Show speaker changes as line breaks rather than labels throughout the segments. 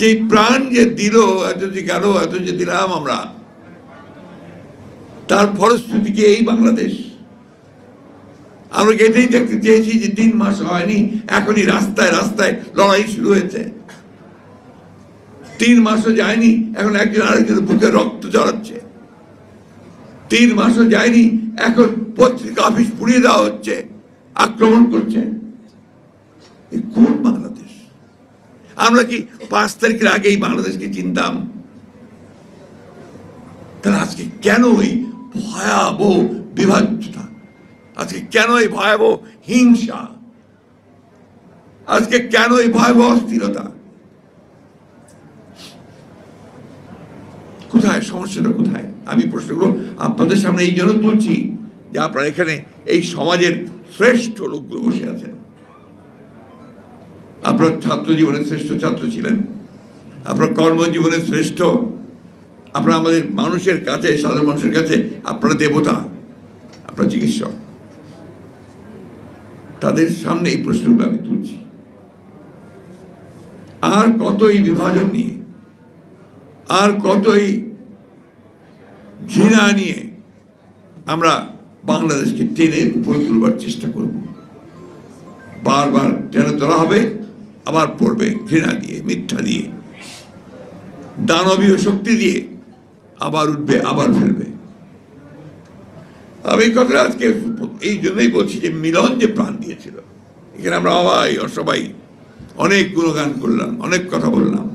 যে প্রাণ যে দিল, এত যে গেল, এত যে দিলাম আমরা, তার ফলশ্রুতি কি এই বাংলাদেশ? আমরা এটাই দেখতে চেয়েছি যে 3 মাস হয়নি, এখনই রাস্তায় রাস্তায় লড়াই শুরু হয়েছে। 3 মাসও যায়নি, এখন একজন আরেকজনের বুকে রক্ত ঝরাচ্ছে। 3 মাসও যায়নি, এখন পত্রিকা অফিস পুড়িয়ে দেওয়া হচ্ছে, আক্রমণ করছে। কোন বাংলাদেশ? আমরা কি 5 তারিখের আগেই বাংলাদেশকে চিনতাম? তাহলে আজকে কেন এই ভয়াবহ বিভাজ্যতা? আজকে কেন এই ভয়াবহ হিংসা? আজকে কেন এই ভয়াবহ অস্থিরতা? কোথায় সমস্যাটা? কোথায়? আমি প্রশ্নগুলো আপনাদের সামনে এই জন্য তুলছি যে আপনারা এখানে এই সমাজের শ্রেষ্ঠ লোকগুলো বসে আছেন। আপনার ছাত্র জীবনের শ্রেষ্ঠ ছাত্র ছিলেন, আপনার কর্মজীবনের শ্রেষ্ঠ, আপনারা আমাদের মানুষের কাছে, সাধারণ মানুষের কাছে আপনারা দেবতা, আপনার চিকিৎসক। তাদের সামনে এই প্রশ্নগুলো আমি তুলছি। আর কতই বিভাজন নিয়ে, আর কতই ঘৃণা নিয়ে আমরা বাংলাদেশকে টেনে উপরে তুলবার চেষ্টা করব? বারবার টেনে তোলা হবে, আবার পড়বে ঘৃণা দিয়ে, মিথ্যা দিয়ে, দানবীয় শক্তি দিয়ে, আবার উঠবে, আবার ফেলবে। আমি কথা আজকে এই জন্যই বলছি যে মিলন যে প্রাণ দিয়েছিল, এখানে আমরা সবাই অনেক গুণগান করলাম, অনেক কথা বললাম।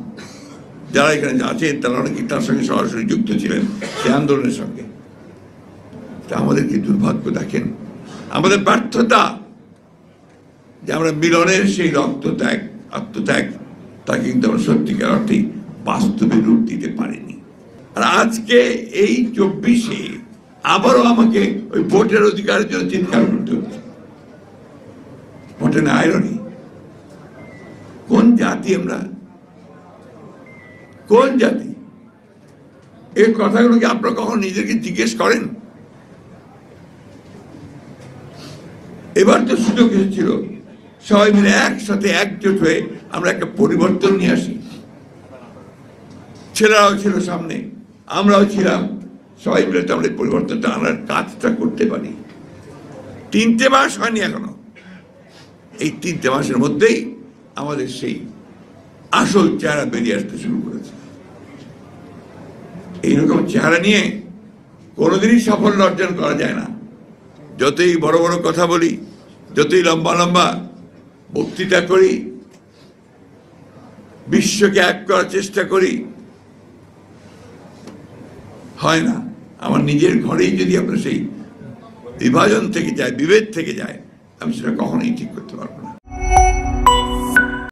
যারা এখানে আছেন তারা অনেকেই তার সঙ্গে সরাসরি যুক্ত ছিলেন, সেই আন্দোলনের সঙ্গে। আমাদের কি দুর্ভাগ্য দেখেন, আমাদের ব্যর্থতা যে আমরা মিলনের সেই রক্তত্যাগ, আত্মত্যাগ, তাকে কিন্তু আমরা সত্যিকার অর্থেই বাস্তবে রূপ দিতে পারিনি। আর আজকে এই 24-এ আবারও আমাকে ওই ভোটের অধিকারের জন্য চিৎকার করতে হচ্ছে। ভোটের আইরনি। কোন জাতি আমরা? কোন জাতি? এই কথাগুলো কি আপনারা কখন নিজেকে জিজ্ঞেস করেন? এবার তো সুযোগ এসেছিল সবাই মিলে একসাথে একজোট হয়ে আমরা একটা পরিবর্তন নিয়ে আসি। ছেলেরাও ছিল সামনে, আমরাও ছিলাম, সবাই মিলে তো আমরা পরিবর্তনটা আনার কাজটা করতে পারি। 3টে মাস হয়নি এখনো। এই 3টে মাসের মধ্যেই আমাদের সেই আসল চেহারা বেরিয়ে আসতে শুরু করেছে। এইরকম চেহারা নিয়ে কোনোদিনই সাফল্য অর্জন করা যায় না। যতই বড় বড় কথা বলি, যতই লম্বা লম্বা বক্তৃতা করি, বিশ্বকে এক করার চেষ্টা করি, হয় না। আমার নিজের ঘরেই যদি আপনার সেই বিভাজন থেকে যায়, বিভেদ থেকে যায়, আমি সেটা কখনোই ঠিক করতে পারবো না।